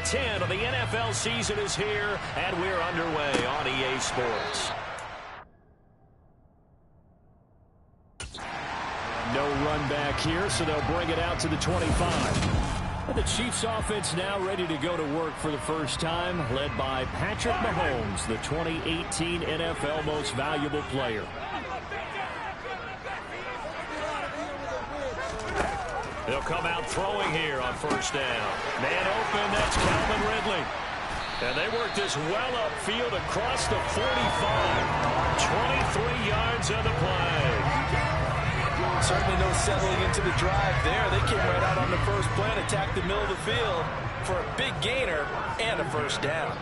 10 of the NFL season is here, and we're underway on EA Sports. No run back here, so they'll bring it out to the 25. And the Chiefs offense now ready to go to work for the first time, led by Patrick Mahomes, the 2018 NFL Most Valuable Player. They'll come out throwing here on first down. Man open, that's Calvin Ridley. And they work this well upfield across the 45. 23 yards on the play. Certainly no settling into the drive there. They came right out on the first play and attacked the middle of the field for a big gainer and a first down.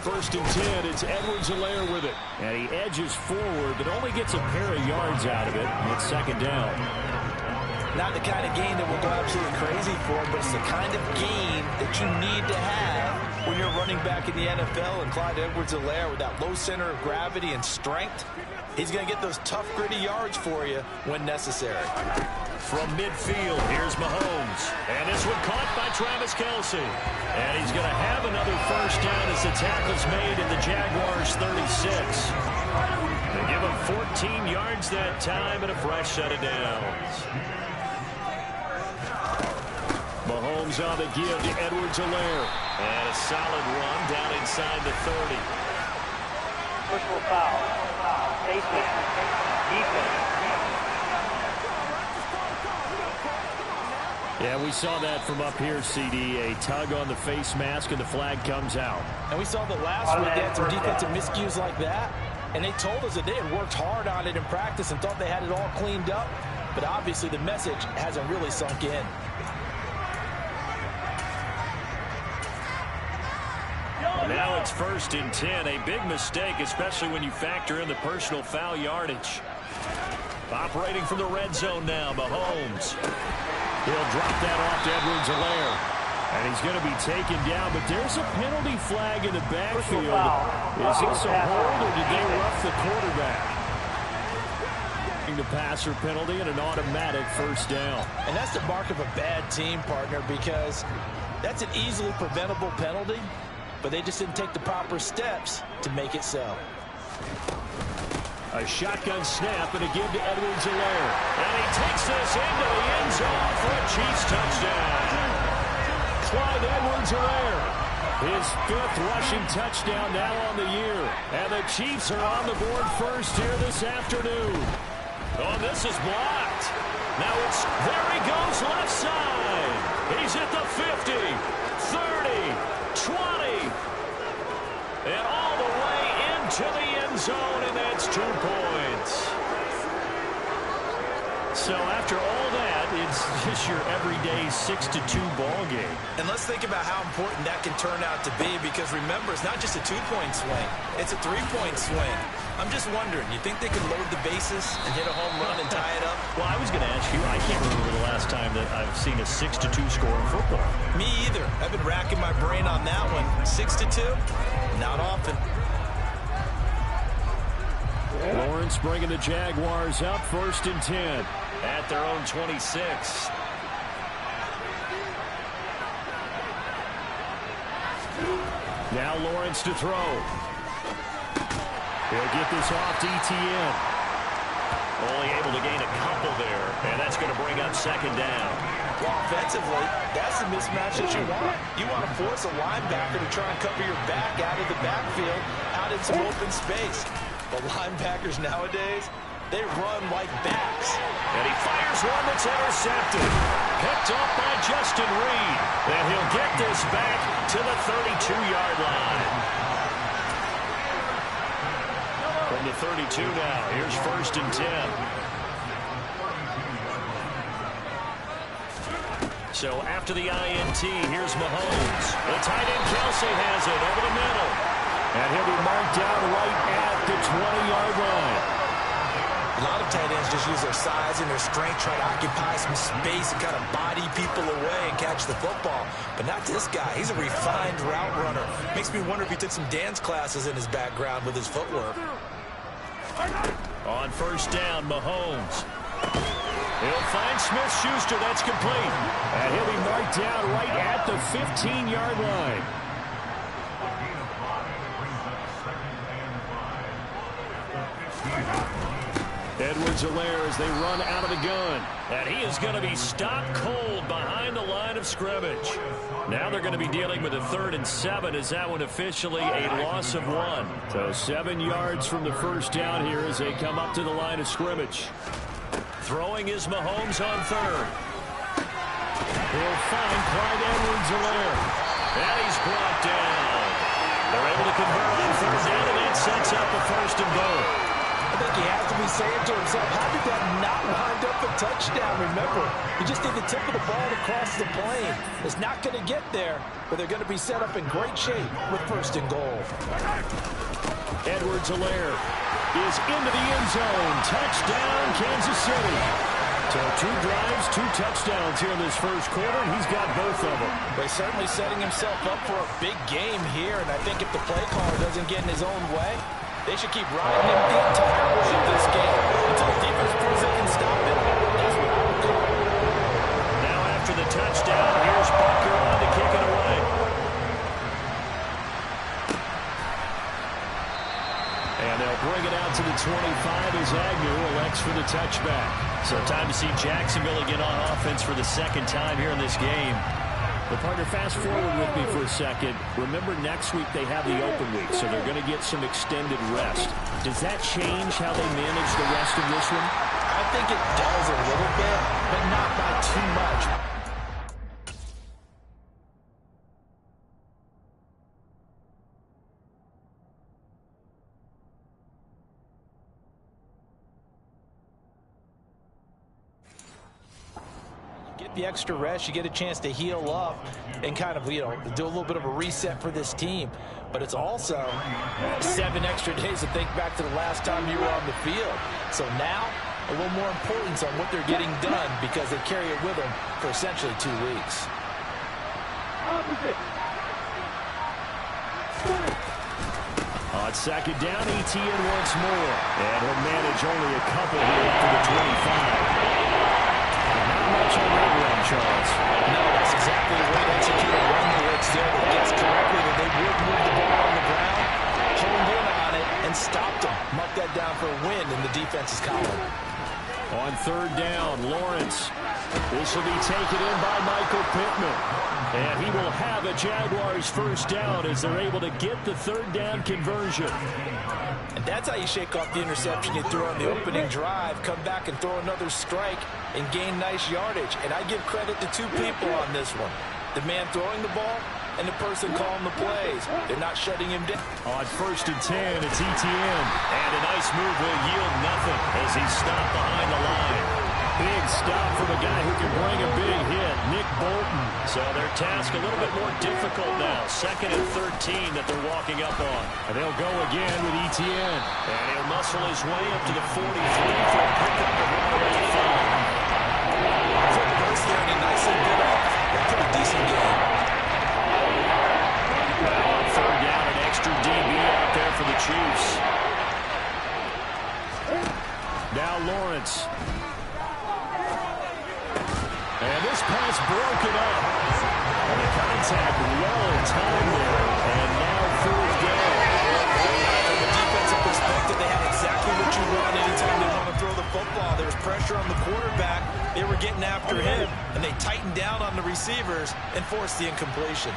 First and 10, it's Edwards-Helaire with it. And he edges forward, but only gets a pair of yards out of it. It's second down. Not the kind of gain that will go absolutely crazy for him, but it's the kind of gain that you need to have when you're running back in the NFL. And Clyde Edwards-Helaire, with that low center of gravity and strength, he's going to get those tough, gritty yards for you when necessary. From midfield, here's Mahomes. And this one caught by Travis Kelce. And he's going to have another first down as the tackle's made in the Jaguars' 36. They give him 14 yards that time and a fresh set of downs. Mahomes on the give to Edwards-Helaire. And a solid run down inside the 30. Personal foul. Safety. Defense. Yeah, we saw that from up here, CD. A tug on the face mask, and the flag comes out. And we saw that last week they had some defensive miscues like that, and they told us that they had worked hard on it in practice and thought they had it all cleaned up, but obviously the message hasn't really sunk in. Now it's first and 10. A big mistake, especially when you factor in the personal foul yardage. Operating from the red zone now, Mahomes. He'll drop that off to Edwards-Helaire. And he's going to be taken down, but there's a penalty flag in the backfield. Is this a hold, or did they rough the quarterback? The passer penalty and an automatic first down. And that's the mark of a bad team, partner, because that's an easily preventable penalty, but they just didn't take the proper steps to make it so. A shotgun snap and a give to Edwards-Helaire. And he takes this into the end zone for a Chiefs touchdown. Clyde Edwards-Helaire, his 5th rushing touchdown now on the year. And the Chiefs are on the board first here this afternoon. Oh, this is blocked. Now it's, there he goes, left side. He's at the 50, 30, 20. And all the way into the end zone, and that's 2 points. So after all that, it's just your everyday 6-2 ball game. And let's think about how important that can turn out to be, because remember, it's not just a 2-point swing. It's a 3-point swing. I'm just wondering, you think they can load the bases and hit a home run and tie it up? Well, I was going to ask you, I can't remember the last time that I've seen a 6-2 score in football. Me either. I've been racking my brain on that one. 6-2? Not often. Lawrence bringing the Jaguars up, first and 10 at their own 26. Now Lawrence to throw. He'll get this off to Etienne. Only able to gain a couple there, and that's going to bring up second down. Well, offensively, that's the mismatch that you want. You want to force a linebacker to try and cover your back out of the backfield, out in some open space. But linebackers nowadays, they run like backs. And he fires one that's intercepted. Picked off by Justin Reed. And he'll get this back to the 32-yard line. From the 32 now, here's first and 10. So after the INT, here's Mahomes. The tight end Kelce has it over the middle. And he'll be marked down right at the 20-yard line. A lot of tight ends just use their size and their strength, try to occupy some space and kind of body people away and catch the football. But not this guy. He's a refined route runner. Makes me wonder if he took some dance classes in his background with his footwork. On first down, Mahomes. He'll find Smith-Schuster. That's complete. And he'll be marked down right at the 15-yard line. Edwards-Helaire as they run out of the gun. And he is going to be stopped cold behind the line of scrimmage. Now they're going to be dealing with a 3rd and 7 as that one officially a loss of 1. So 7 yards from the first down here as they come up to the line of scrimmage. Throwing is Mahomes on 3rd. He'll find Clyde Edwards-Helaire. And he's brought down. They're able to convert on 3rd down, and that sets up a 1st and goal. I think he has to be saying to himself, how did that not wind up a touchdown? Remember, he just did the tip of the ball to cross the plane. It's not going to get there, but they're going to be set up in great shape with 1st and goal. Edwards-Helaire is into the end zone. Touchdown, Kansas City. So 2 drives, 2 touchdowns here in this first quarter, and he's got both of them. He's certainly setting himself up for a big game here, and I think if the play caller doesn't get in his own way, they should keep riding him the entire way of this game until the defense proves they can stop him. That's what I would call. Now after the touchdown, here's Barker on to kick it away. And they'll bring it out to the 25 as Agnew elects for the touchback. So time to see Jacksonville again on offense for the 2nd time here in this game. But partner, fast forward with me for a second. Remember, next week they have the open week, so they're going to get some extended rest. Does that change how they manage the rest of this one? I think it does a little bit, but not by too much. The extra rest, you get a chance to heal up and kind of, do a little bit of a reset for this team. But it's also 7 extra days to think back to the last time you were on the field. So now, a little more importance on what they're getting done because they carry it with them for essentially 2 weeks. On 2nd down, ETN once more. And he'll manage only a couple here up to the 25. Not much on that run, Charles. No, that's exactly the way to execute a run blitz there. They guessed correctly that they would move the ball on the ground, honed in on it, and stopped them. Mark that down for a win in the defense's column. On 3rd down, Lawrence. This will be taken in by Michael Pittman. And he will have a Jaguars 1st down as they're able to get the 3rd down conversion. And that's how you shake off the interception you threw on the opening drive, come back and throw another strike and gain nice yardage. And I give credit to 2 people on this one. The man throwing the ball and the person calling the plays. They're not shutting him down. On 1st and 10, it's ETN. And a nice move will yield nothing as he's stopped behind the line. Big stop from a guy who can bring a big hit, Nick Bolton. So their task a little bit more difficult now. 2nd and 13 that they're walking up on. And they'll go again with ETN. And he'll muscle his way up to the 43 for a pickup of right around 5. Quick burst there and he nicely bit off. A pretty decent game. Now on 3rd down, an extra DB out there for the Chiefs. Now Lawrence. And this pass broken up. And the contact well in time there. And now 4th down. From a defensive perspective, they had exactly what you want anytime they want to throw the football. There was pressure on the quarterback. They were getting after him, and they tightened down on the receivers and forced the incompletion.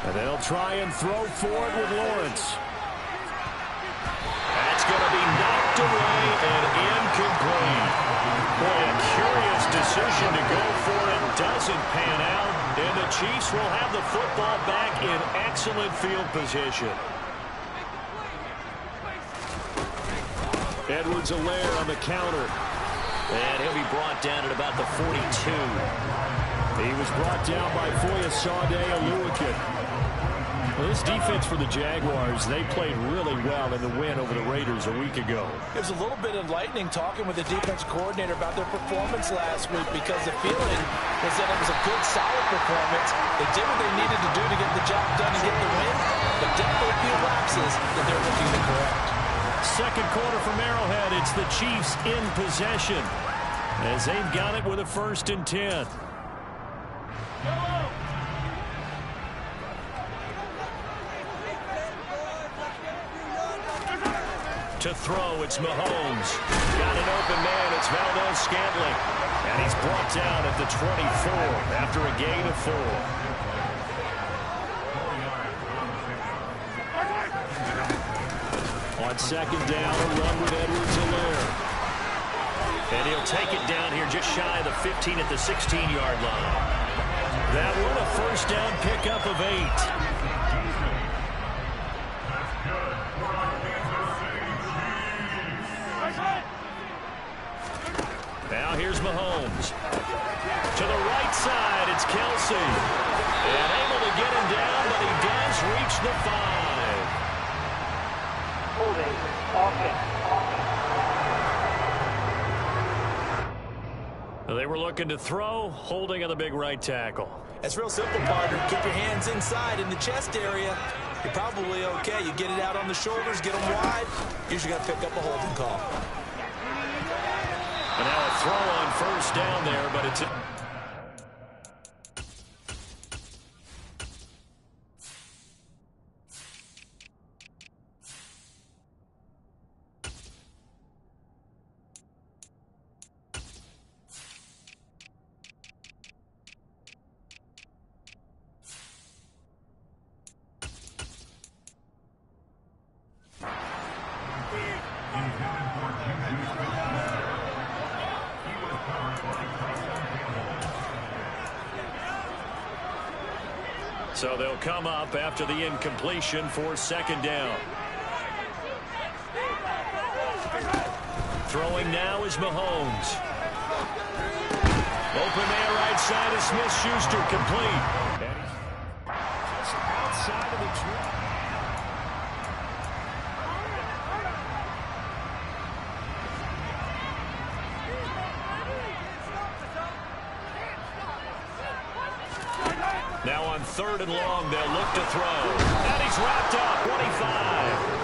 And they'll try and throw for it with Lawrence. That's going to be knocked away and incomplete. Boy, a curious decision to go for it. Doesn't pan out. And the Chiefs will have the football back in excellent field position. Edwards-Helaire on the counter. And he'll be brought down at about the 42. He was brought down by Foyesade Oluwakin. Well, this defense for the Jaguars, they played really well in the win over the Raiders a week ago. It was a little bit enlightening talking with the defense coordinator about their performance last week because the feeling was that it was a good, solid performance. They did what they needed to do to get the job done and get the win, but definitely a few lapses that they're looking to correct. Second quarter from Arrowhead. It's the Chiefs in possession as they've got it with a 1st and 10. To throw, it's Mahomes. Got an open man, it's Valdez-Scantling. And he's brought down at the 24 after a gain of 4. On 2nd down, a run with Edwards-Helaire. And he'll take it down here just shy of the 15 at the 16-yard line. That one, a 1st down pickup of 8. Now here's Mahomes. To the right side, it's Kelsey. And able to get him down, but he does reach the 5. Holding, offense. They were looking to throw, holding on the big right tackle. It's real simple, partner. Keep your hands inside in the chest area. You're probably okay. You get it out on the shoulders, get them wide. Usually got to pick up a holding call. And now a throw on 1st down there, but it's... So they'll come up after the incompletion for 2nd down. Throwing now is Mahomes. Open man right side of Smith-Schuster, complete. Just outside of the tree. Now on 3rd and long, they'll look to throw. And he's wrapped up, 25.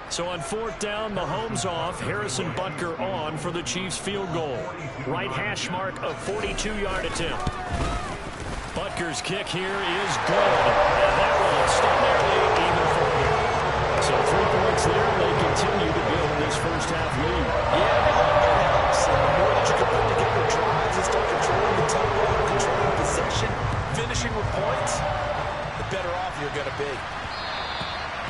So on 4th down, Mahomes off, Harrison Butker on for the Chiefs field goal. Right hash mark, a 42-yard attempt. Butker's kick here is good. And that will extend their lead even further. So 3 points there, and they continue to build this first-half lead. Yeah, that helps. And the more that you can put together drives and start controlling the tempo, controlling possession, finishing with points, the better off you're going to be.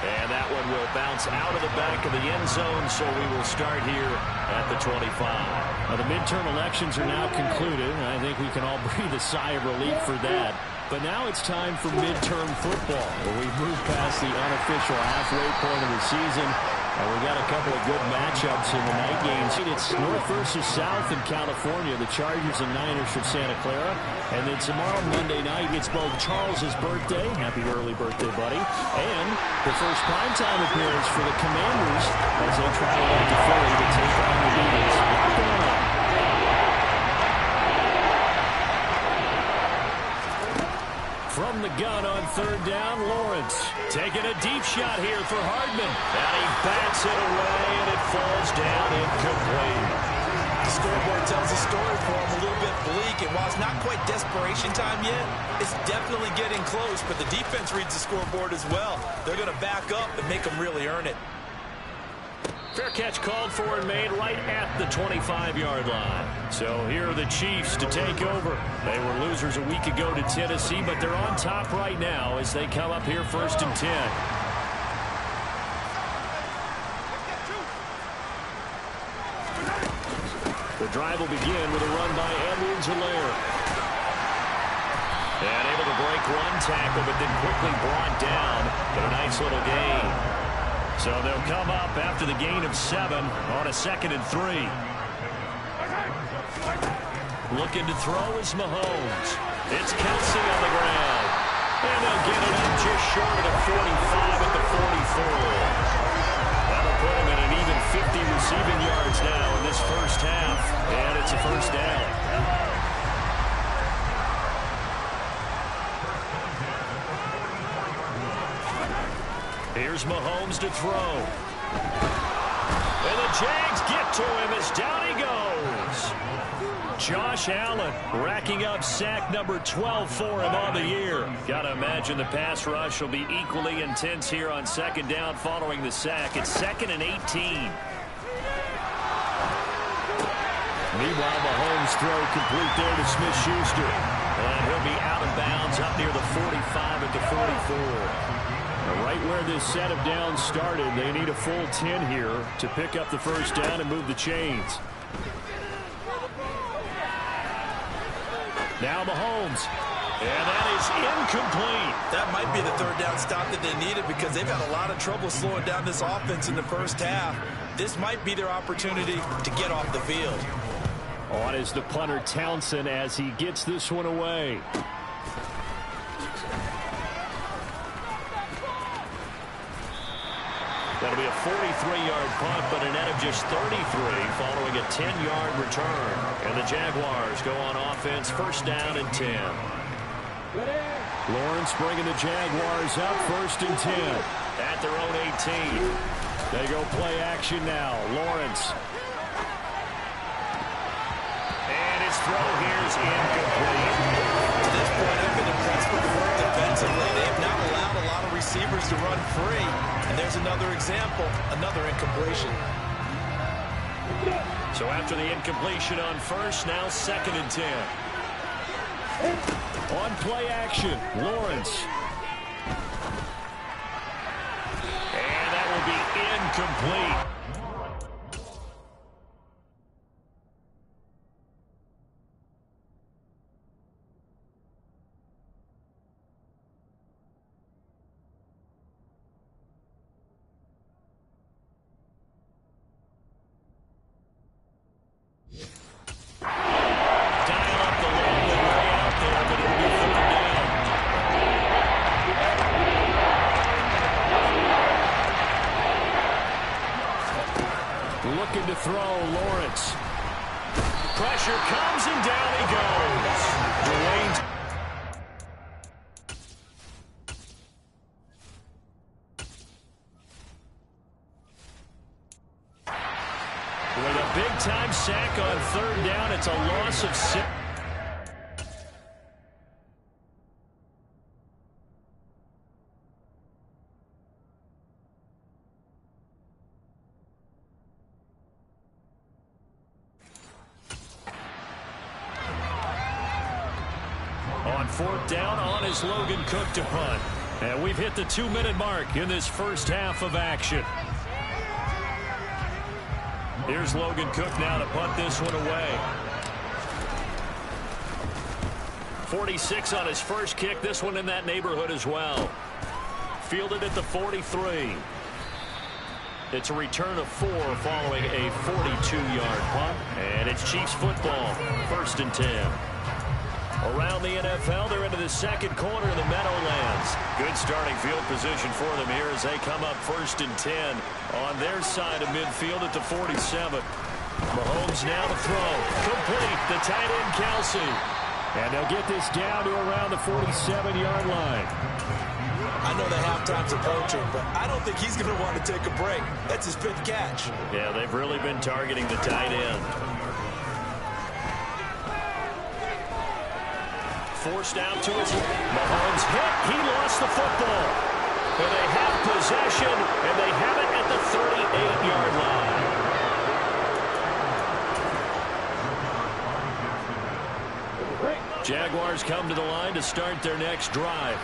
And that one will bounce out of the back of the end zone, so we will start here at the 25. Now, the midterm elections are now concluded, and I think we can all breathe a sigh of relief for that. But now it's time for midterm football, where we've moved past the unofficial halfway point of the season, and we've got a couple of good matchups in the night games. It's North versus South in California, the Chargers and Niners from Santa Clara. And then tomorrow, Monday night, it's both Charles's birthday, happy early birthday, buddy, and the first primetime appearance for the Commanders as they travel out to Philly to take on the Eagles. What's going on? From the gun on 3rd down, Lawrence taking a deep shot here for Hardman. And he bats it away, and it falls down incomplete. The scoreboard tells a story for him, a little bit bleak. And while it's not quite desperation time yet, it's definitely getting close. But the defense reads the scoreboard as well. They're going to back up and make them really earn it. Fair catch called for and made right at the 25-yard line. So here are the Chiefs to take over. They were losers a week ago to Tennessee, but they're on top right now as they come up here 1st and 10. The drive will begin with a run by Edwards-Helaire. And able to break one tackle, but then quickly brought down. But a nice little gain. So they'll come up after the gain of 7 on a 2nd and 3. Looking to throw is Mahomes. It's Kelsey on the ground. And they'll get it up just short of the 45 at the 44. That'll put him at an even 50 receiving yards now in this first half. And it's a 1st down. Here's Mahomes to throw. And the Jags get to him as down he goes. Josh Allen racking up sack number 12 for him on the year. Got to imagine the pass rush will be equally intense here on second down following the sack. It's 2nd and 18. Meanwhile, Mahomes' throw complete there to Smith-Schuster. And he'll be out of bounds up near the 45 at the 44. Right where this set of downs started, they need a full 10 here to pick up the first down and move the chains. Now Mahomes. And that is incomplete. That might be the third down stop that they needed because they've had a lot of trouble slowing down this offense in the first half. This might be their opportunity to get off the field. On is the punter Townsend as he gets this one away. That'll be a 43-yard punt, but a net of just 33 following a 10-yard return. And the Jaguars go on offense, first down and 10. Lawrence bringing the Jaguars up, 1st and 10 at their own 18. They go play action now. Lawrence. And his throw here is incomplete. To this point, I've been impressed with the work defensively. They've not allowed a lot of receivers to run free. And there's another example, another incompletion. So after the incompletion on first, now 2nd and 10. On play action, Lawrence. And that will be incomplete. Looking to throw, Lawrence. Pressure comes and down he goes. Dwayne. With a big-time sack on 3rd down, it's a loss of 6. On 4th down, on is Logan Cook to punt. And we've hit the 2-minute mark in this first half of action. Here's Logan Cook now to punt this one away. 46 on his first kick. This one in that neighborhood as well. Fielded at the 43. It's a return of 4 following a 42-yard punt. And it's Chiefs football, 1st and 10. Around the NFL, they're into the second quarter of the Meadowlands. Good starting field position for them here as they come up 1st and 10 on their side of midfield at the 47. Mahomes now to throw. Complete. The tight end, Kelsey. And they'll get this down to around the 47-yard line. I know the halftime's approaching, but I don't think he's going to want to take a break. That's his 5th catch. Yeah, they've really been targeting the tight end. Forced out to his. Mahomes hit. He lost the football. And they have possession, and they have it at the 38-yard line. Jaguars come to the line to start their next drive.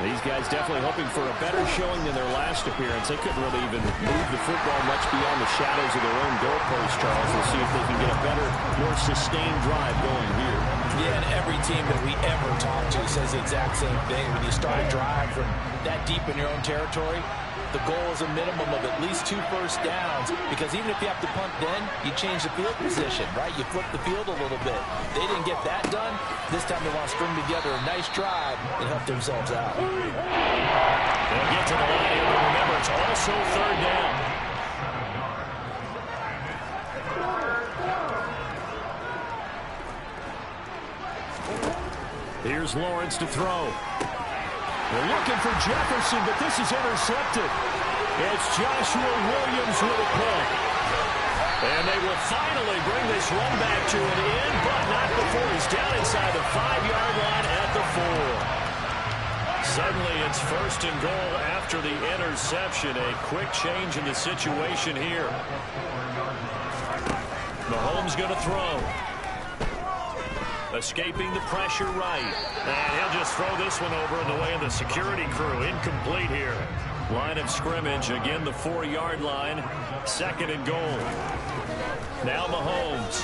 These guys definitely hoping for a better showing than their last appearance. They couldn't really even move the football much beyond the shadows of their own goalpost, Charles. We'll see if they can get a better, more sustained drive going here. Yeah, and every team that we ever talk to says the exact same thing. When you start a drive from that deep in your own territory, the goal is a minimum of at least 2 first downs, because even if you have to punt then, you change the field position, right? You flip the field a little bit. They didn't get that done. This time they want to string together a nice drive and help themselves out. They'll get to the line, but remember, it's also 3rd down. Here's Lawrence to throw. They're looking for Jefferson, but this is intercepted. It's Joshua Williams with a pick. And they will finally bring this run back to an end, but not before he's down inside the 5-yard line at the 4. Suddenly it's first and goal after the interception. A quick change in the situation here. Mahomes going to throw. Escaping the pressure right. And he'll just throw this one over in the way of the security crew. Incomplete here. Line of scrimmage, again the 4-yard line. Second and goal. Now Mahomes.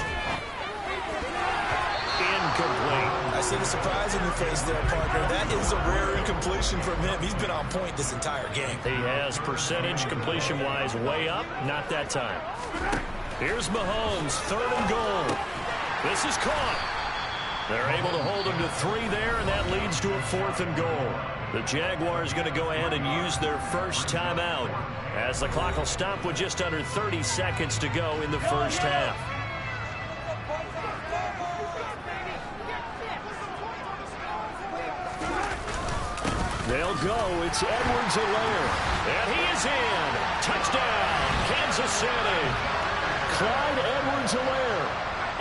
Incomplete. I see the surprise in your face there, partner. That is a rare incompletion from him. He's been on point this entire game. He has percentage completion-wise way up. Not that time. Here's Mahomes, third and goal. This is caught. They're able to hold him to 3 there, and that leads to a 4th and goal. The Jaguars going to go ahead and use their first timeout as the clock will stop with just under 30 seconds to go in the first half. They'll go. It's Edwards-Helaire. And he is in. Touchdown, Kansas City. Clyde Edwards-Helaire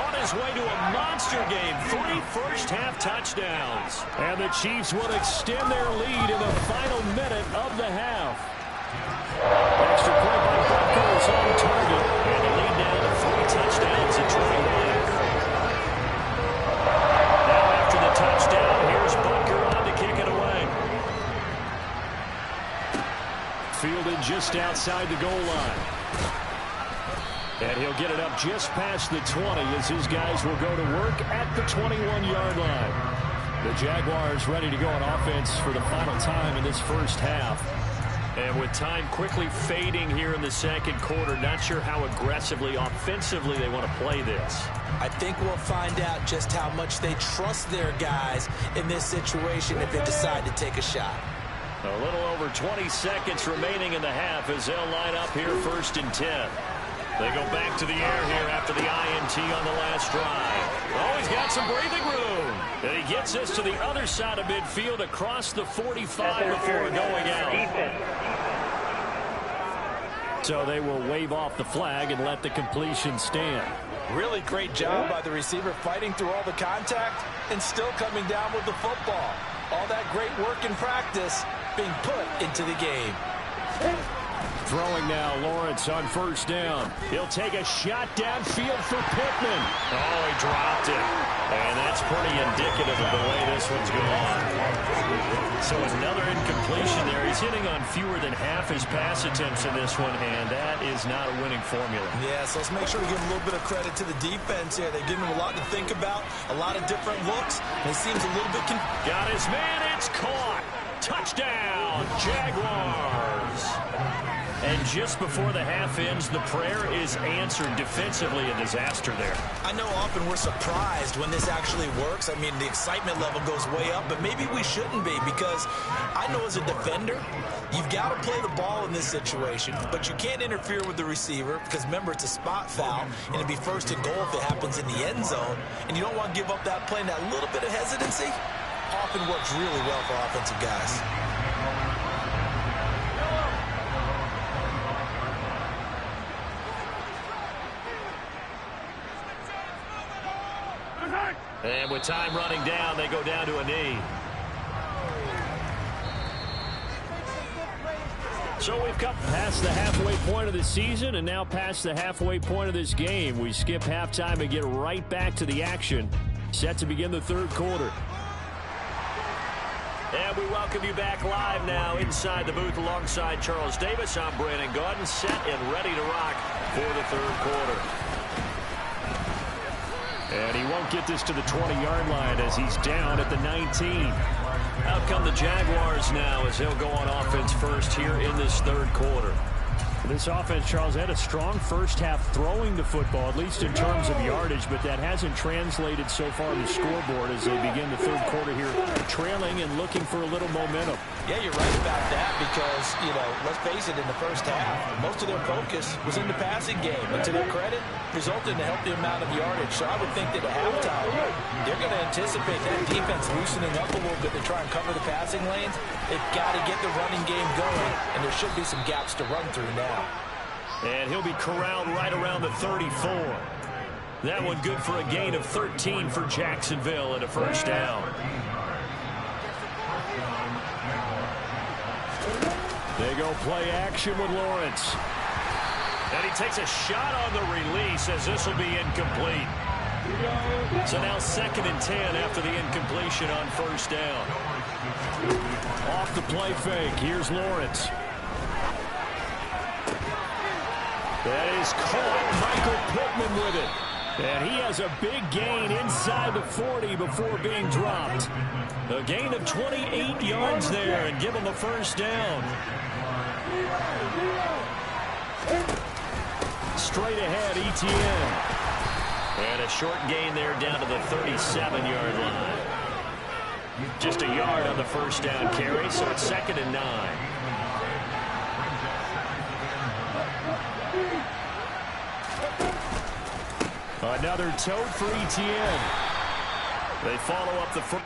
on his way to a monster game. 3 first-half touchdowns. And the Chiefs will extend their lead in the final minute of the half. Extra point by Butker is on target. And the lead down to 3 touchdowns at 21. Now after the touchdown, here's Butker on to kick it away. Fielded just outside the goal line. And he'll get it up just past the 20 as his guys will go to work at the 21-yard line. The Jaguars ready to go on offense for the final time in this first half. And with time quickly fading here in the second quarter, not sure how aggressively, offensively they want to play this. I think we'll find out just how much they trust their guys in this situation if they decide to take a shot. A little over 20 seconds remaining in the half as they'll line up here first and 10. They go back to the air here after the INT on the last drive. Oh, he's got some breathing room. And he gets us to the other side of midfield across the 45 before going out. So they will wave off the flag and let the completion stand. Really great job by the receiver fighting through all the contact and still coming down with the football. All that great work in practice being put into the game. Throwing now, Lawrence on first down. He'll take a shot downfield for Pittman. Oh, he dropped it. And that's pretty indicative of the way this one's going. So another incompletion there. He's hitting on fewer than half his pass attempts in this one, and that is not a winning formula. Yeah, so let's make sure we give a little bit of credit to the defense here. They've given him a lot to think about, a lot of different looks. And he seems a little bit... Got his man. It's caught. Touchdown, Jaguars. And just before the half ends, the prayer is answered defensively. A disaster there. I know often we're surprised when this actually works. I mean, the excitement level goes way up, but maybe we shouldn't be, because I know as a defender, you've got to play the ball in this situation, but you can't interfere with the receiver because, remember, it's a spot foul, and it'd be first and goal if it happens in the end zone, and you don't want to give up that play. And that little bit of hesitancy often works really well for offensive guys. And with time running down, they go down to a knee. So we've come past the halfway point of the season and now past the halfway point of this game. We skip halftime and get right back to the action. Set to begin the third quarter. And we welcome you back live now inside the booth alongside Charles Davis. I'm Brandon Gaudin, set and ready to rock for the third quarter. And he won't get this to the 20-yard line as he's down at the 19. Out come the Jaguars now as he'll go on offense first here in this third quarter. This offense, Charles, had a strong first half throwing the football, at least in terms of yardage, but that hasn't translated so far to the scoreboard as they begin the third quarter here, trailing and looking for a little momentum. Yeah, you're right about that because, you know, let's face it, in the first half, most of their focus was in the passing game. And to their credit, resulted in a healthy amount of yardage. So I would think that at halftime, they're going to anticipate that defense loosening up a little bit to try and cover the passing lanes. They've got to get the running game going, and there should be some gaps to run through now. And he'll be corralled right around the 34. That one good for a gain of 13 for Jacksonville and a first down. They go play action with Lawrence. And he takes a shot on the release as this will be incomplete. So now 2nd and 10 after the incompletion on first down. Off the play fake. Here's Lawrence. That is caught. Michael Pittman with it. And he has a big gain inside the 40 before being dropped. A gain of 28 yards there and give him a first down. Straight ahead, Etienne. And a short gain there down to the 37-yard line. Just a yard on the first down carry, so it's 2nd and 9. Another tote for Etienne. They follow up the first.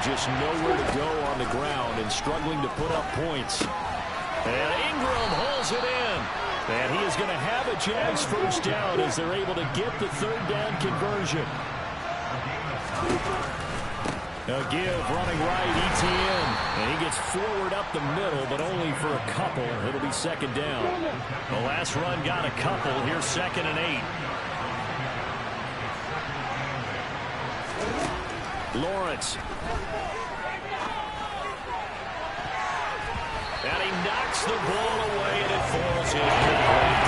Just nowhere to go on the ground and struggling to put up points. And Ingram holds it in. And he is going to have a Jags first down as they're able to get the 3rd down conversion. A give running right, Etienne. And he gets forward up the middle, but only for a couple. It'll be 2nd down. The last run got a couple. Here's 2nd and 8. Lawrence. And he knocks the ball away, and it falls incomplete.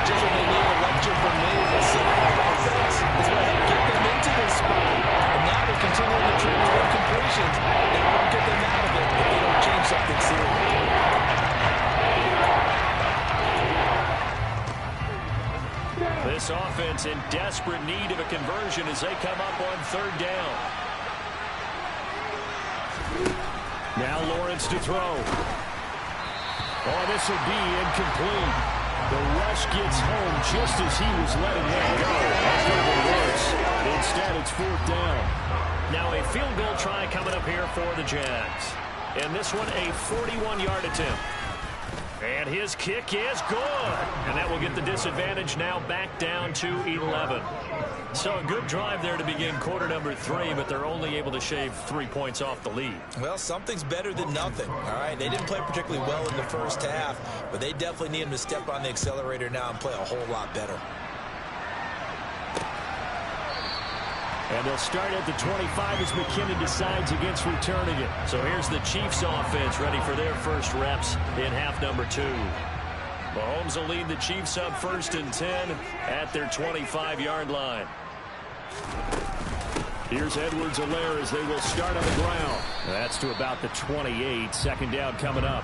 Just when they need a lecture from me, the center offense is what helped get them into this spot. And now they're continuing to trade with incompletions. That won't get them out of it if they don't change something soon. This offense in desperate need of a conversion as they come up on 3rd down. Now Lawrence to throw. Oh, this will be incomplete. The rush gets home just as he was letting that go. That's going to be worse. Instead, it's 4th down. Now a field goal try coming up here for the Jags. And this one a 41-yard attempt. And his kick is good. And that will get the disadvantage now back down to 11. So a good drive there to begin quarter number 3, but they're only able to shave 3 points off the lead. Well, something's better than nothing, all right? They didn't play particularly well in the first half, but they definitely need him to step on the accelerator now and play a whole lot better. And they'll start at the 25 as McKinnon decides against returning it. So here's the Chiefs offense ready for their first reps in half number 2. Mahomes will lead the Chiefs up 1st and 10 at their 25-yard line. Here's Edwards-Helaire as they will start on the ground. That's to about the 28. 2nd down coming up.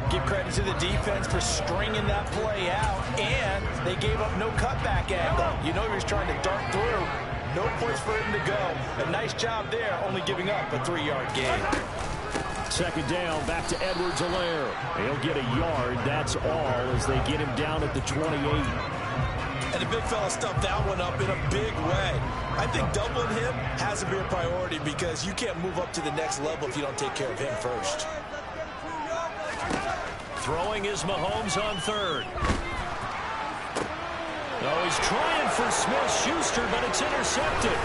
Give credit to the defense for stringing that play out, and they gave up no cutback angle. You know he was trying to dart through. No points for him to go. A nice job there, only giving up a 3-yard gain. 2nd down, back to Edwards-Helaire. He'll get a yard, that's all, as they get him down at the 28. And the big fella stuffed that one up in a big way. I think doubling him has to be a priority because you can't move up to the next level if you don't take care of him first. Throwing is Mahomes on 3rd. Oh, he's trying for Smith-Schuster, but it's intercepted.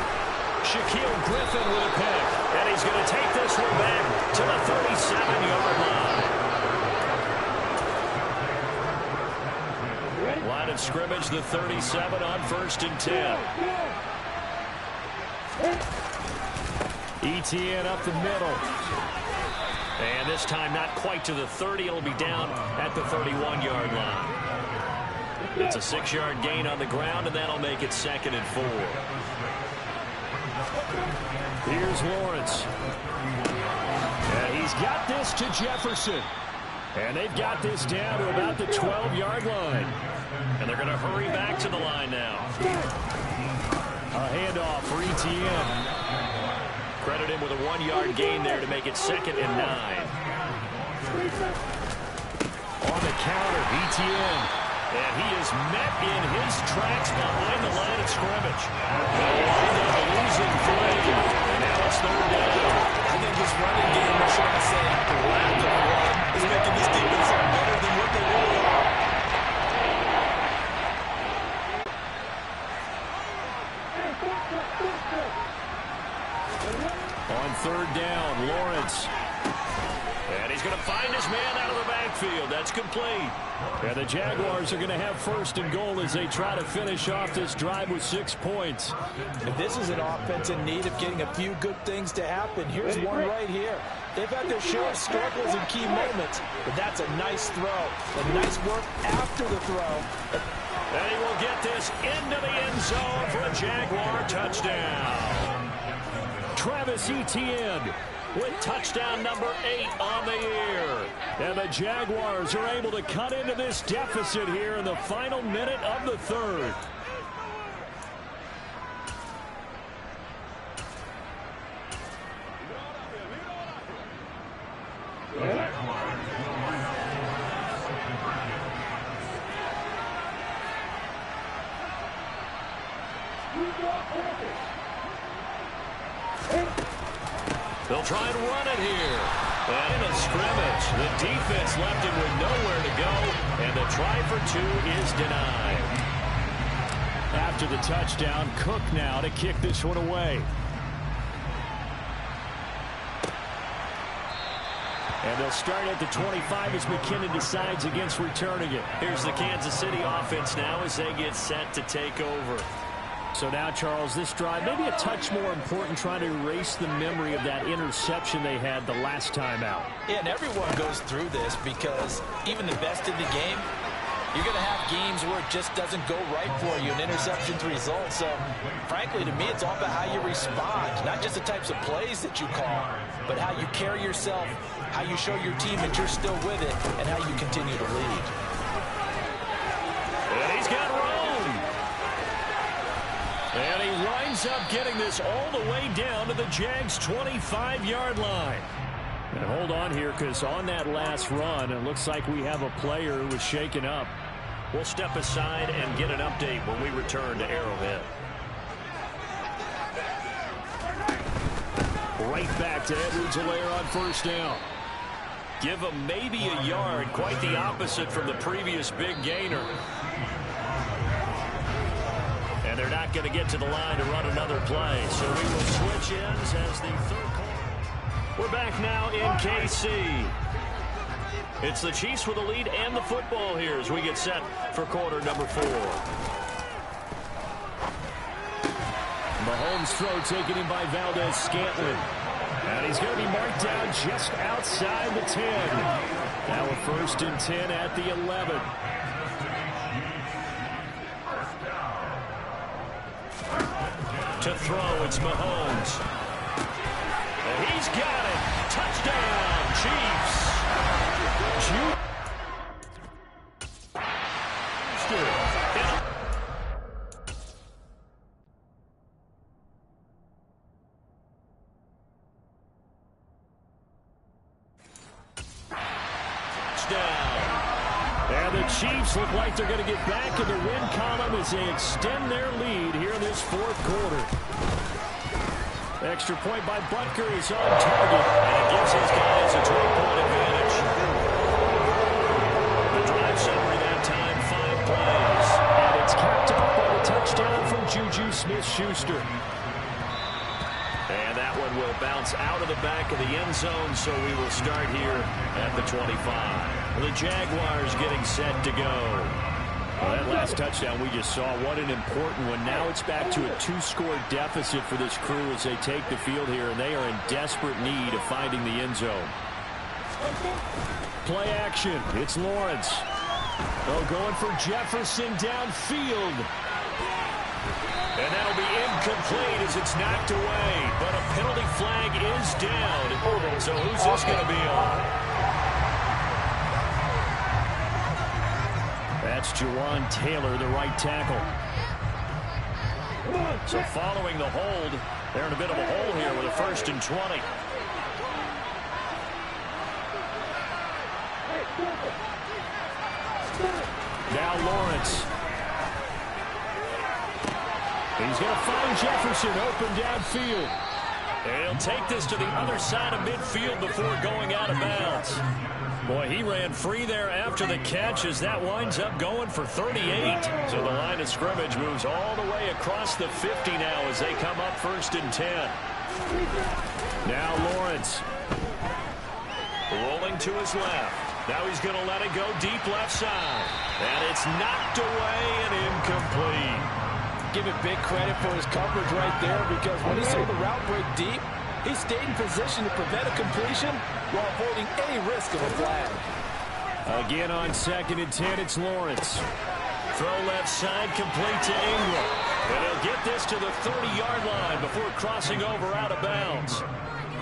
Shaquille Griffin with a pick. And he's going to take this one back to the 37-yard line. Line of scrimmage, the 37 on 1st and 10. Etienne up the middle. And this time not quite to the 30. It'll be down at the 31-yard line. It's a 6-yard gain on the ground, and that'll make it 2nd and 4. Here's Lawrence. And he's got this to Jefferson. And they've got this down to about the 12-yard line. And they're going to hurry back to the line now. A handoff for Etienne. Credit him with a 1-yard gain there to make it 2nd and 9. On the counter, Etienne. And he is met in his tracks behind the line of scrimmage. Losing 3. And now it's 3rd down. I think this running game, or should I say, the lack of run, is making this defense look better than what they really are. On 3rd down, Lawrence. And he's going to find his man out of the backfield. That's complete. And the Jaguars are going to have 1st and goal as they try to finish off this drive with 6 points. If this is an offense in need of getting a few good things to happen, here's one right here. They've had their share of struggles in key moments, but that's a nice throw. A nice work after the throw. And he will get this into the end zone for a Jaguar touchdown. Travis Etienne with touchdown number 8 on the year. And the Jaguars are able to cut into this deficit here in the final minute of the 3rd. They'll try and run it here. And in a scrimmage, the defense left him with nowhere to go, and the try for 2 is denied. After the touchdown, Cook now to kick this one away. And they'll start at the 25 as McKinnon decides against returning it. Here's the Kansas City offense now as they get set to take over. So now, Charles, this drive maybe a touch more important, trying to erase the memory of that interception they had the last time out. Yeah, and everyone goes through this because even the best in the game, you're going to have games where it just doesn't go right for you, and interceptions result. So, frankly, to me, it's all about how you respond, not just the types of plays that you call, but how you carry yourself, how you show your team that you're still with it, and how you continue to lead. And he's got room. And he winds up getting this all the way down to the Jags' 25-yard line. And hold on here, because on that last run, it looks like we have a player who was shaken up. We'll step aside and get an update when we return to Arrowhead. Right back to Edwards-Helaire on 1st down. Give him maybe a yard, quite the opposite from the previous big gainer. And they're not going to get to the line to run another play. So we will switch ends as the 3rd quarter. We're back now in KC. It's the Chiefs with the lead and the football here as we get set for quarter number 4. Mahomes' throw taken in by Valdez-Scantling. And he's going to be marked down just outside the 10. Now a 1st and 10 at the 11. To throw, it's Mahomes. And he's got it. Touchdown, Chiefs. And the Chiefs look like they're going to get back in the win column as they extend their lead here in this 4th quarter. Extra point by Butker is on target, and it gives his guys a 12-point advantage. The drive summary that time, 5 plays. And it's capped off by the touchdown from Juju Smith-Schuster. And that one will bounce out of the back of the end zone, so we will start here at the 25. The Jaguars getting set to go. Well, that last touchdown we just saw, what an important one. Now it's back to a 2-score deficit for this crew as they take the field here, and they are in desperate need of finding the end zone. Play action. It's Lawrence. Oh, going for Jefferson downfield. And that'll be incomplete as it's knocked away. But a penalty flag is down. So who's this going to be on? That's Jawan Taylor, the right tackle. So following the hold, they're in a bit of a hole here with a 1st and 20. Now Lawrence. He's going to find Jefferson open downfield. And he'll take this to the other side of midfield before going out of bounds. Boy, he ran free there after the catch as that winds up going for 38. So the line of scrimmage moves all the way across the 50 now as they come up 1st and 10. Now Lawrence. Rolling to his left. Now he's going to let it go deep left side. And it's knocked away and incomplete. Give it big credit for his coverage right there, because when he saw the route break deep, he stayed in position to prevent a completion while avoiding any risk of a flag. Again on 2nd and 10, it's Lawrence. Throw left side, complete to Ingram. And he'll get this to the 30-yard line before crossing over out of bounds.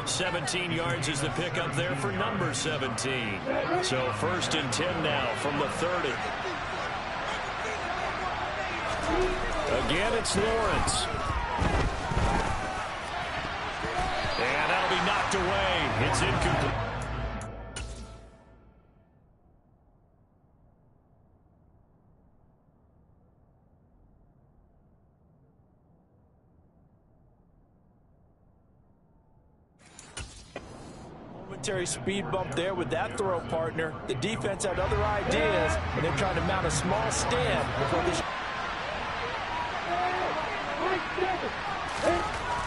17 yards is the pickup there for number 17. So 1st and 10 now from the 30. Again, it's Lawrence. And that'll be knocked away. It's incomplete. Momentary speed bump there with that throw, partner. The defense had other ideas, and they're trying to mount a small stand before this.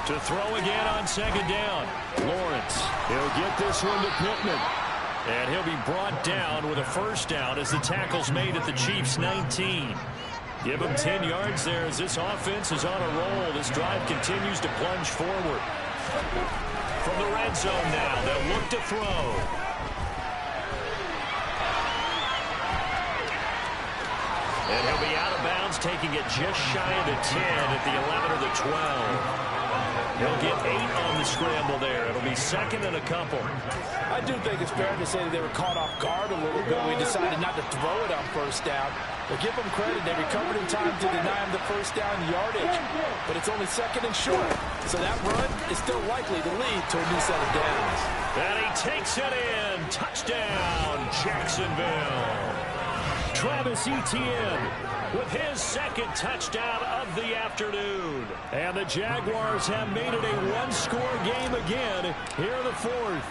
To throw again on 2nd down. Lawrence. He'll get this one to Pittman. And he'll be brought down with a 1st down as the tackle's made at the Chiefs' 19. Give him 10 yards there as this offense is on a roll. This drive continues to plunge forward. From the red zone now, they'll look to throw. And he'll be out of bounds, taking it just shy of the 10 at the 11 or the 12. He'll get 8 on the scramble there. It'll be 2nd and a couple. I do think it's fair to say that they were caught off guard a little bit. We decided not to throw it on 1st down. But give them credit. They recovered in time to deny him the 1st down yardage. But it's only 2nd and short. So that run is still likely to lead to a new set of downs. And he takes it in. Touchdown, Jacksonville. Travis Etienne with his 2nd touchdown of the afternoon. And the Jaguars have made it a one-score game again here in the 4th.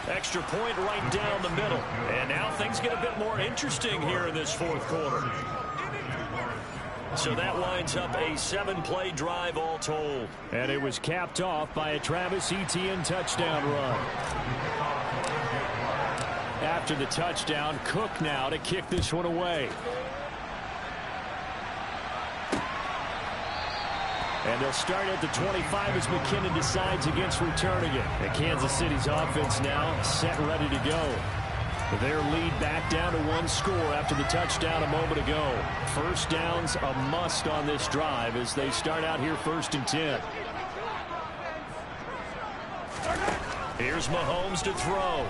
Extra point right down the middle. And now things get a bit more interesting here in this 4th quarter. So that winds up a 7-play drive all told. And it was capped off by a Travis Etienne touchdown run. After the touchdown, Cook now to kick this one away. And they'll start at the 25 as McKinnon decides against returning it. And Kansas City's offense now set ready to go. Their lead back down to 1 score after the touchdown a moment ago. 1st down's a must on this drive as they start out here 1st and 10. Here's Mahomes to throw.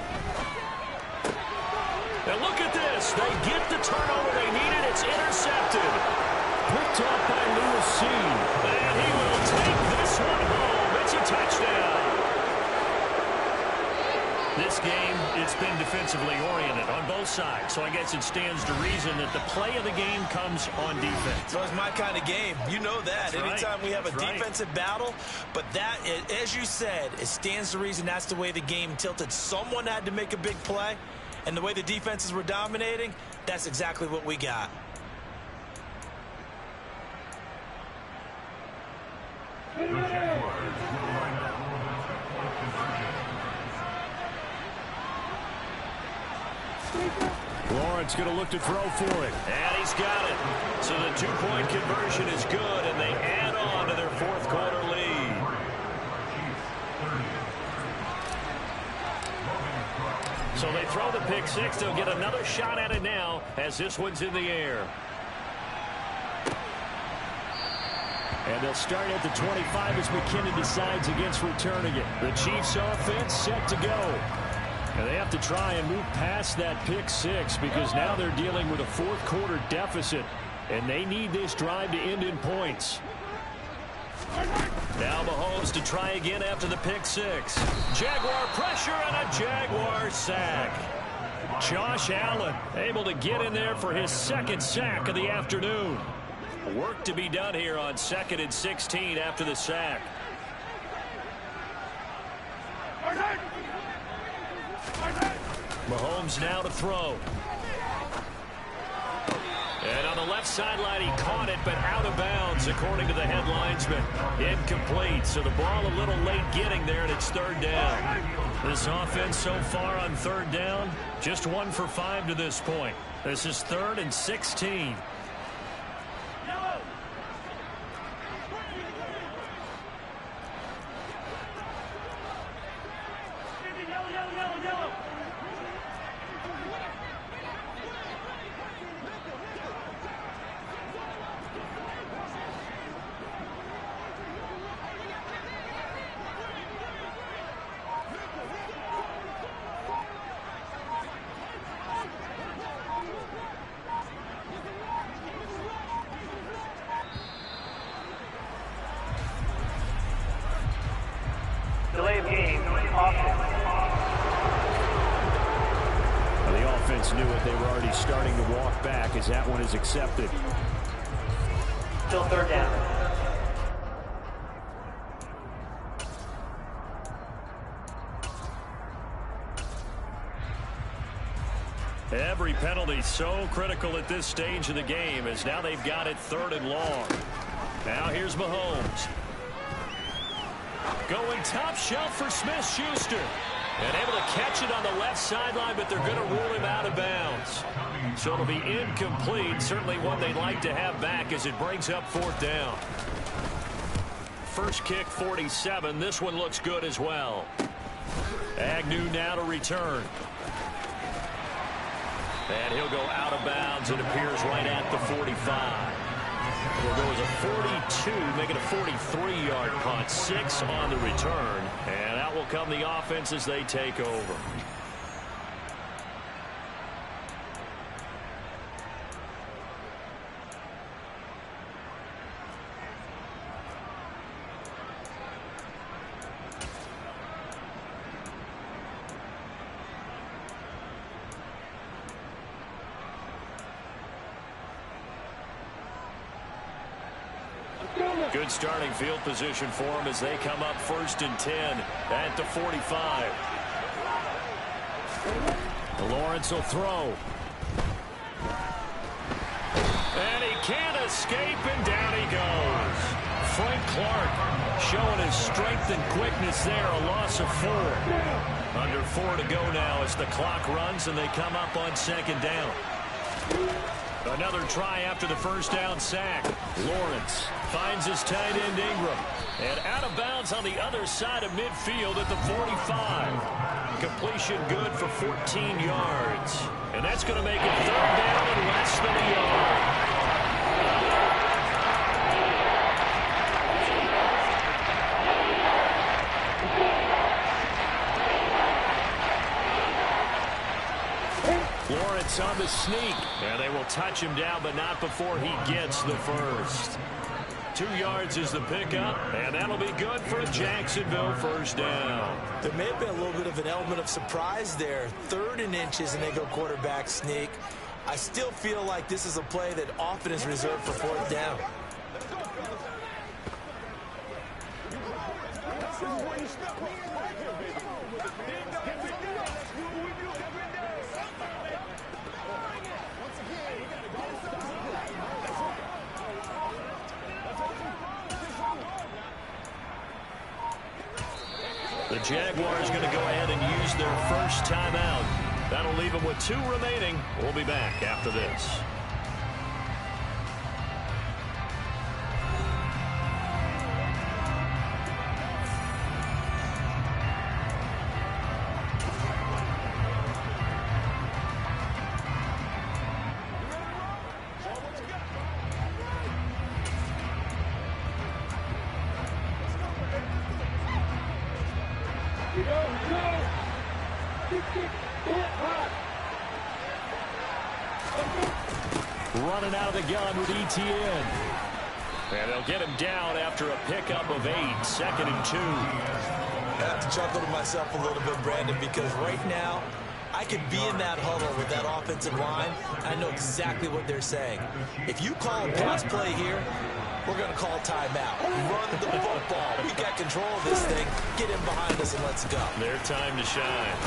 And look at this. They get the turnover they needed. It's intercepted. Picked off by Lewis C. And he will take this one home. It's a touchdown. This game, it's been defensively oriented on both sides. So I guess it stands to reason that the play of the game comes on defense. So it's my kind of game. You know that. That's anytime right. we have a That's defensive battle. But that, as you said, it stands to reason that's the way the game tilted. Someone had to make a big play. And the way the defenses were dominating, that's exactly what we got. Lawrence going to look to throw for it. And he's got it. So the 2-point conversion is good, and they add on to their 4th quarter lead. So they throw the pick six. They'll get another shot at it now as this one's in the air. And they'll start at the 25 as McKinnon decides against returning it. The Chiefs offense set to go. And they have to try and move past that pick six because now they're dealing with a fourth quarter deficit. And they need this drive to end in points. Now Mahomes to try again after the pick six. Jaguar pressure and a Jaguar sack. Josh Allen able to get in there for his second sack of the afternoon. Work to be done here on 2nd and 16 after the sack. Mahomes now to throw. And on the left sideline, he caught it, but out of bounds, according to the head linesman. Incomplete, so the ball a little late getting there, and it's 3rd down. This offense so far on 3rd down, just 1 for 5 to this point. This is 3rd and 16. Delay of game, offense. Well, the offense knew it. They were already starting to walk back as that one is accepted. Still 3rd down. Every penalty so critical at this stage of the game as now they've got it 3rd and long. Now here's Mahomes. Going top shelf for Smith-Schuster. And able to catch it on the left sideline, but they're going to rule him out of bounds. So it'll be incomplete. Certainly one they'd like to have back as it brings up 4th down. First kick, 47. This one looks good as well. Agnew now to return. And he'll go out of bounds. It appears right at the 45. It'll go as a 42, make it a 43-yard punt. 6 on the return. And out will come the offense as they take over. Good starting field position for them as they come up 1st and 10 at the 45. Lawrence will throw. And he can't escape, and down he goes. Frank Clark showing his strength and quickness there, a loss of 4. Under 4 to go now as the clock runs and they come up on 2nd down. Another try after the 1st down sack. Lawrence finds his tight end Ingram. And out of bounds on the other side of midfield at the 45. Completion good for 14 yards. And that's going to make it 3rd down and less than a yard. Lawrence on the sneak. And they will touch him down, but not before he gets the first. 2 yards is the pickup, and that'll be good for a Jacksonville 1st down. There may have been a little bit of an element of surprise there. 3rd and inches, and they go quarterback sneak. I still feel like this is a play that often is reserved for 4th down. The Jaguars going to go ahead and use their first timeout. That'll leave them with 2 remaining. We'll be back after this. running out of the gun with ETN. And they'll get him down after a pickup of 8, 2nd and 2. I have to chuckle to myself a little bit, Brandon, because right now, I could be in that huddle with that offensive line. I know exactly what they're saying. If you call a pass play here, we're going to call timeout. Run the football. We got control of this thing. Get in behind us and let's go. Their time to shine.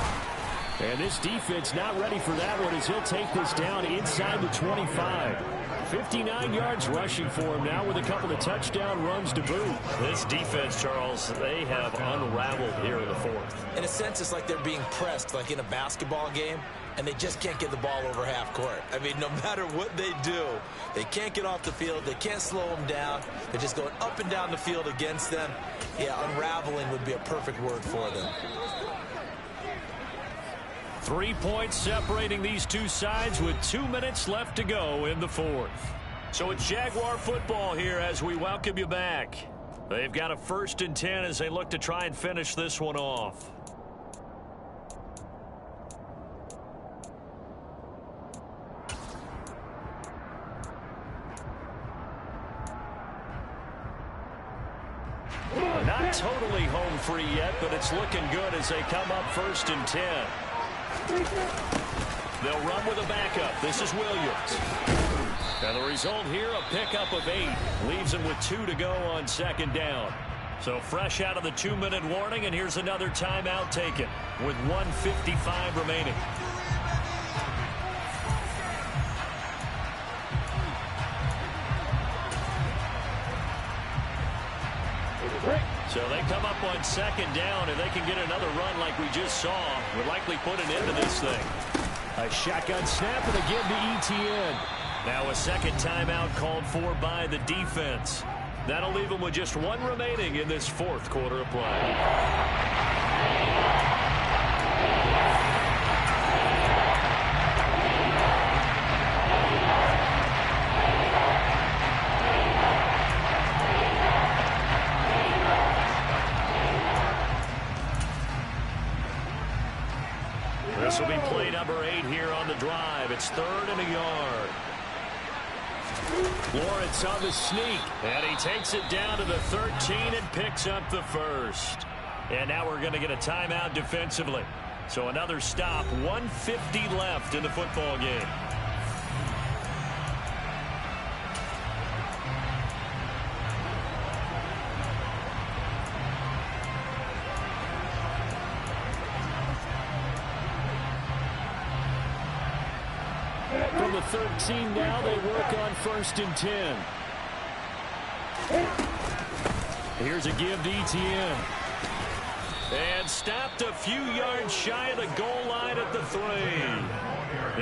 And this defense not ready for that one as he'll take this down inside the 25. 59 yards rushing for him now with a couple of touchdown runs to boot. This defense, Charles, they have unraveled here in the 4th. In a sense, it's like they're being pressed like in a basketball game, and they just can't get the ball over half court. I mean, no matter what they do, they can't get off the field. They can't slow them down. They're just going up and down the field against them. Yeah, unraveling would be a perfect word for them. 3 points separating these two sides with 2 minutes left to go in the 4th. So it's Jaguar football here as we welcome you back. They've got a 1st and 10 as they look to try and finish this one off. Not totally home free yet, but it's looking good as they come up 1st and 10. They'll run with a backup. This is Williams. And the result here, a pickup of 8. Leaves them with 2 to go on 2nd down. So fresh out of the 2-minute warning, and here's another timeout taken with 1:55 remaining. So they come up on 2nd down, and they can get another run like we just saw. Would likely put an end to this thing. A shotgun snap and a give to ETN. Now a 2nd timeout called for by the defense. That'll leave them with just 1 remaining in this 4th quarter of play. This will be play number 8 here on the drive. It's 3rd and a yard. Lawrence on the sneak, and he takes it down to the 13 and picks up the 1st. And now we're going to get a timeout defensively. So another stop, 1:50 left in the football game. From the 13 now, they work on 1st and 10. Here's a give to ETN. And stopped a few yards shy of the goal line at the 3.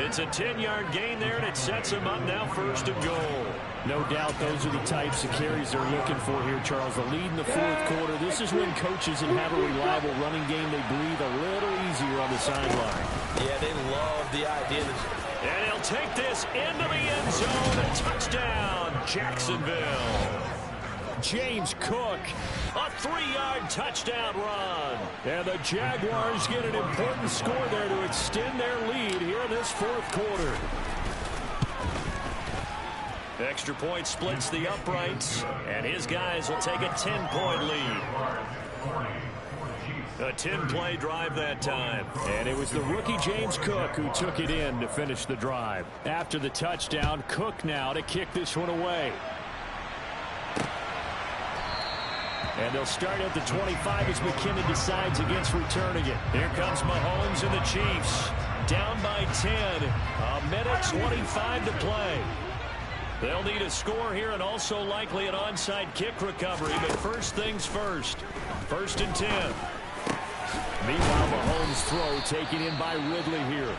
It's a 10-yard gain there, and it sets them up now 1st and goal. No doubt those are the types of carries they're looking for here, Charles. The lead in the 4th quarter. This is when coaches that have a reliable running game, they breathe a little easier on the sideline. Yeah, they love the idea that... And he'll take this into the end zone. A touchdown, Jacksonville. James Cook, a 3-yard touchdown run. And the Jaguars get an important score there to extend their lead here in this 4th quarter. Extra point splits the uprights, and his guys will take a 10-point lead. A 10-play drive that time. And it was the rookie James Cook who took it in to finish the drive. After the touchdown, Cook now to kick this one away. And they'll start at the 25 as McKinnon decides against returning it. Here comes Mahomes and the Chiefs. Down by 10. A minute 25 to play. They'll need a score here and also likely an onside kick recovery. But first things first. 1st and 10. Meanwhile, Mahomes' throw taken in by Ridley here.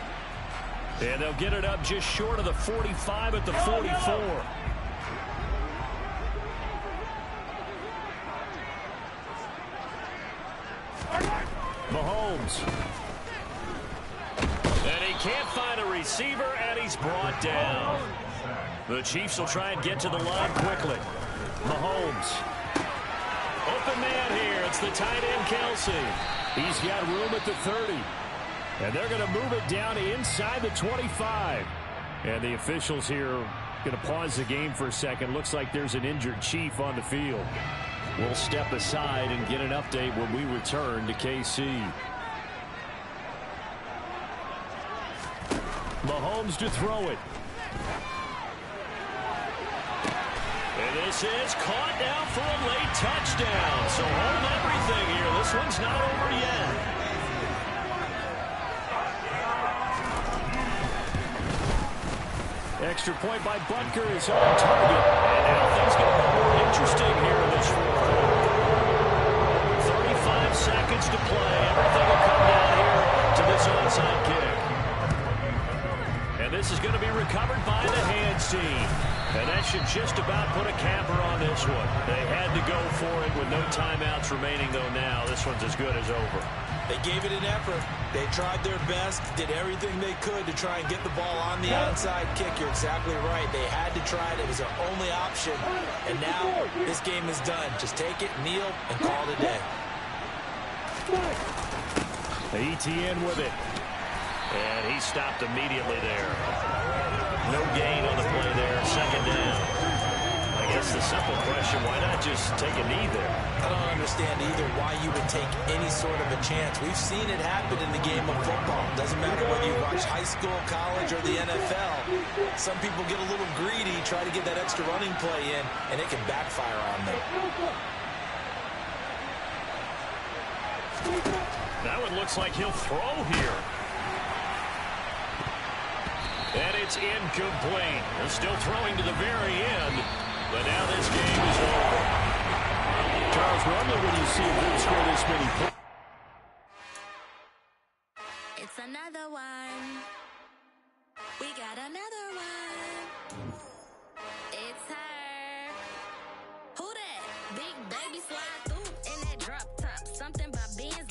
And they'll get it up just short of the 45 at the 44. Mahomes. And he can't find a receiver, and he's brought down. The Chiefs will try and get to the line quickly. Mahomes. Open man here. It's the tight end, Kelsey. He's got room at the 30. And they're going to move it down inside the 25. And the officials here Going to pause the game for a second. Looks like there's an injured Chief on the field. We'll step aside and get an update when we return to KC. Mahomes to throw it. And this is caught down for a late touchdown. So hold everything here. This one's not over yet. Extra point by Butker is on target. And now things get a little more interesting here in this fourth quarter. 35 seconds to play. Everything will come down here to this onside kick. And this is going to be recovered by the hands team. And that should just about put a capper on this one. They had to go for it with no timeouts remaining, though now. This one's as good as over. They gave it an effort. They tried their best, did everything they could to try and get the ball on the onside kick. You're exactly right. They had to try it. It was their only option. And now this game is done. Just take it, kneel, and call it a day. ETN with it. And he stopped immediately there. No gain on the play there. Second down. I guess the simple question, why not just take a knee there? I don't understand either why you would take any sort of a chance. We've seen it happen in the game of football. Doesn't matter whether you watch high school, college, or the NFL. Some people get a little greedy, try to get that extra running play in, and it can backfire on them. That one looks like he'll throw here. And it's incomplete. They're still throwing to the very end. But now this game is over. Charles, normally when you see a group score this many points. It's another one. We got another one. It's her. Who that? Big baby slide through in that drop top. Something about Benz.